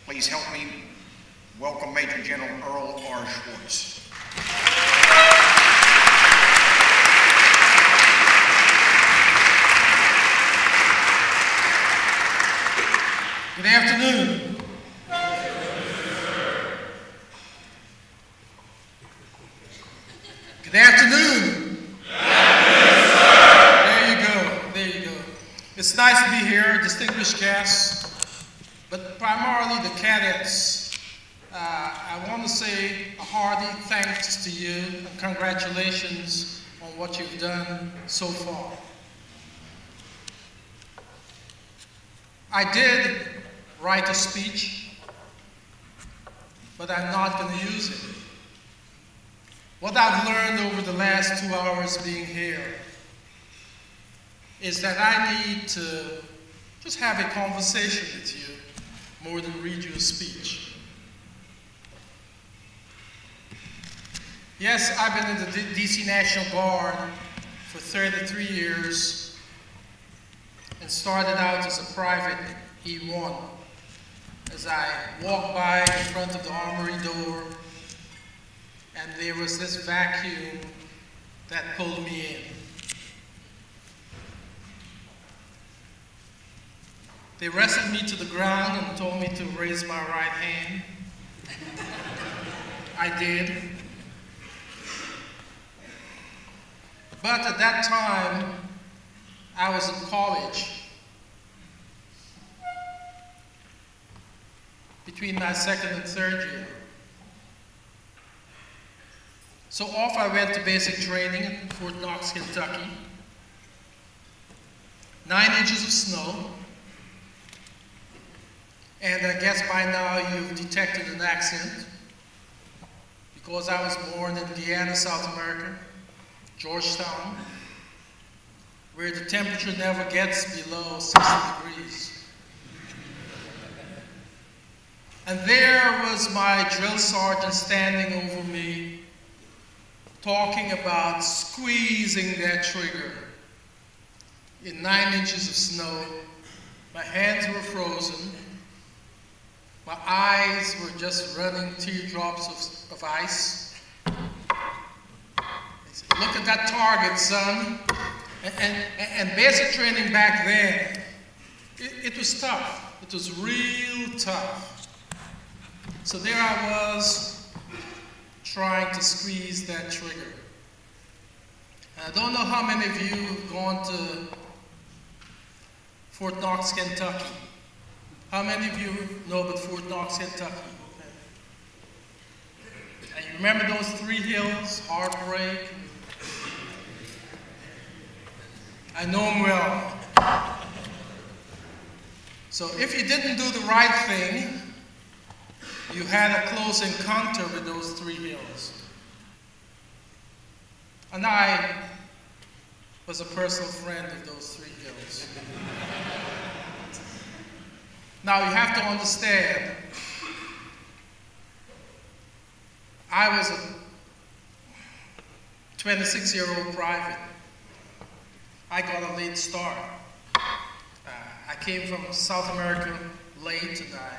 Please help me welcome Major General Errol R. Schwartz. Good afternoon. Good afternoon. There you go. There you go. It's nice to be here, distinguished guests, but primarily the cadets. I want to say a hearty thanks to you and congratulations on what you've done so far. I did write a speech, but I'm not going to use it. What I've learned over the last 2 hours being here is that I need to just have a conversation with you more than read you a speech. Yes, I've been in the DC National Guard for 33 years and started out as a private E1. As I walked by in front of the armory door, and there was this vacuum that pulled me in. They wrestled me to the ground and told me to raise my right hand. I did. But at that time, I was in college, between my second and third year. So off I went to basic training in Fort Knox, Kentucky. 9 inches of snow. And I guess by now you've detected an accent, because I was born in Guyana, South America, Georgetown, where the temperature never gets below 60 degrees. And there was my drill sergeant standing over me, talking about squeezing that trigger in 9 inches of snow. My hands were frozen. My eyes were just running teardrops of ice. He said, "Look at that target, son." And basic training back then, it was tough. It was real tough. So there I was, trying to squeeze that trigger. I don't know how many of you have gone to Fort Knox, Kentucky. How many of you know about Fort Knox, Kentucky? And you remember those 3 hills, Heartbreak? I know them well. So if you didn't do the right thing, you had a close encounter with those 3 hills. And I was a personal friend of those 3 hills. Now you have to understand, I was a 26-year-old private. I got a late start. I came from South America late, and I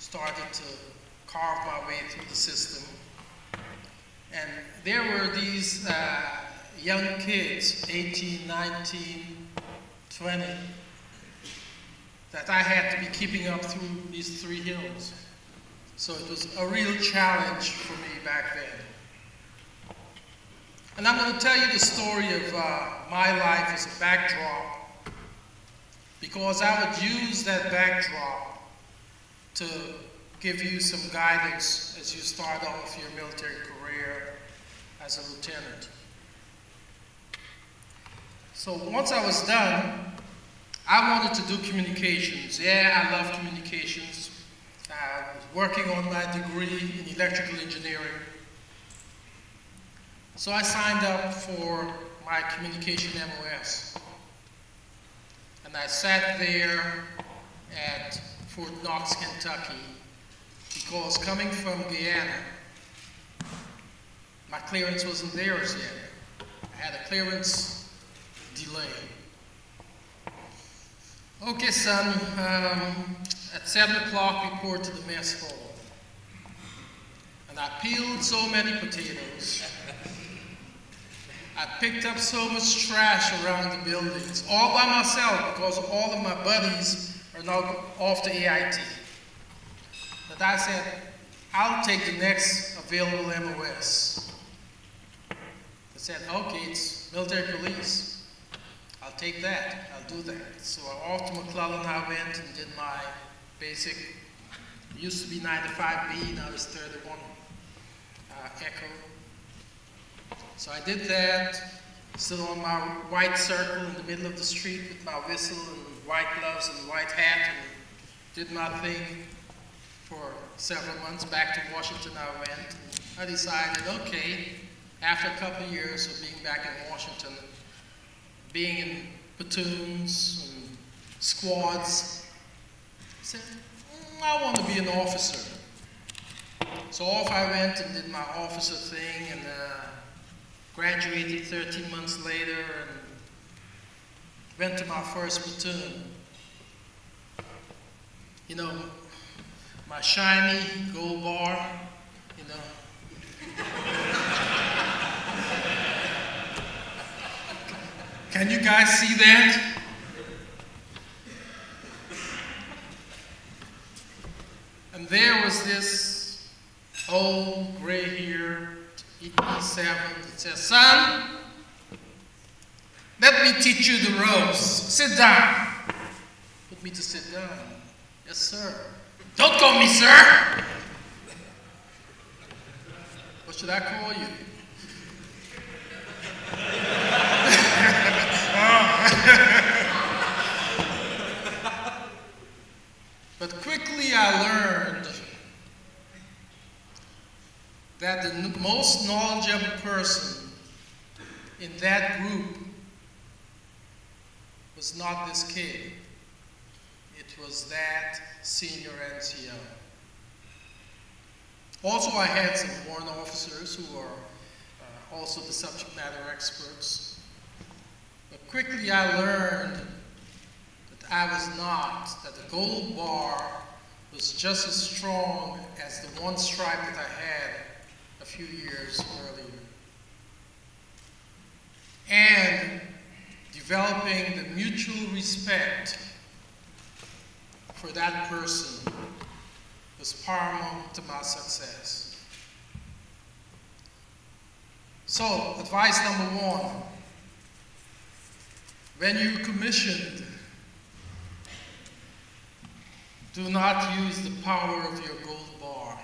started to carve my way through the system. And there were these young kids, 18, 19, 20, that I had to be keeping up through these 3 hills. So it was a real challenge for me back then. And I'm going to tell you the story of my life as a backdrop, because I would use that backdrop to give you some guidance as you start off your military career as a lieutenant. So once I was done, I wanted to do communications. Yeah, I love communications. I was working on my degree in electrical engineering. So I signed up for my communication MOS. And I sat there at Fort Knox, Kentucky, because coming from Guyana, my clearance wasn't there as yet. I had a clearance delay. Okay, son, at 7 o'clock report to the mess hall. And I peeled so many potatoes. I picked up so much trash around the buildings, all by myself, because all of my buddies are now off to AIT. But I said, I'll take the next available MOS. They said, okay, it's military police. I'll take that, I'll do that. So off to McClellan I went and did my basic, it used to be 95B, now it's 31 Echo. So I did that, stood on my white circle in the middle of the street with my whistle and white gloves and white hat, and did my thing for several months. Back to Washington I went. And I decided, okay, after a couple of years of being back in Washington, being in platoons and squads, I said, I want to be an officer. So off I went and did my officer thing, and graduated 13 months later and went to my first platoon. You know, my shiny gold bar, you know. Can you guys see that? And there was this old gray-haired E7 that says, son, let me teach you the ropes. Sit down. Put me to sit down. Yes, sir. Don't call me sir. What should I call you? But quickly I learned that the most knowledgeable person in that group was not this kid. It was that senior NCO. Also, I had some warrant officers who are also the subject matter experts. But quickly I learned that I was not, that the gold bar was just as strong as the one stripe that I had a few years earlier. And developing the mutual respect for that person was paramount to my success. So, advice number one, when you're commissioned, do not use the power of your gold bar,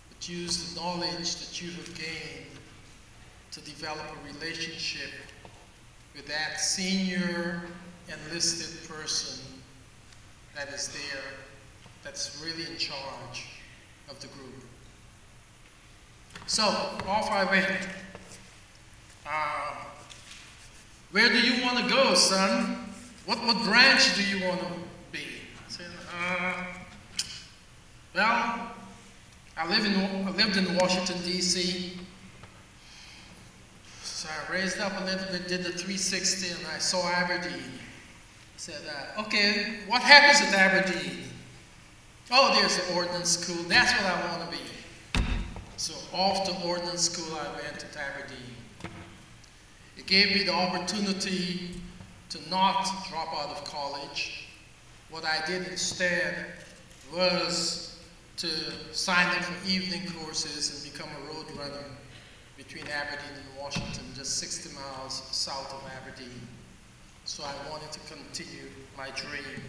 but use the knowledge that you have gained to develop a relationship with that senior enlisted person that is there, that's really in charge of the group. So, off I went. Where do you want to go, son? What branch do you want to be? I said, well, I lived in Washington, D.C., so I raised up a little bit, did the 360, and I saw Aberdeen. I said, okay, what happens at Aberdeen? Oh, there's the ordnance school. That's what I want to be. So off to ordnance school I went at Aberdeen. It gave me the opportunity to not drop out of college. What I did instead was to sign up for evening courses and become a road runner between Aberdeen and Washington, just 60 miles south of Aberdeen. So I wanted to continue my dream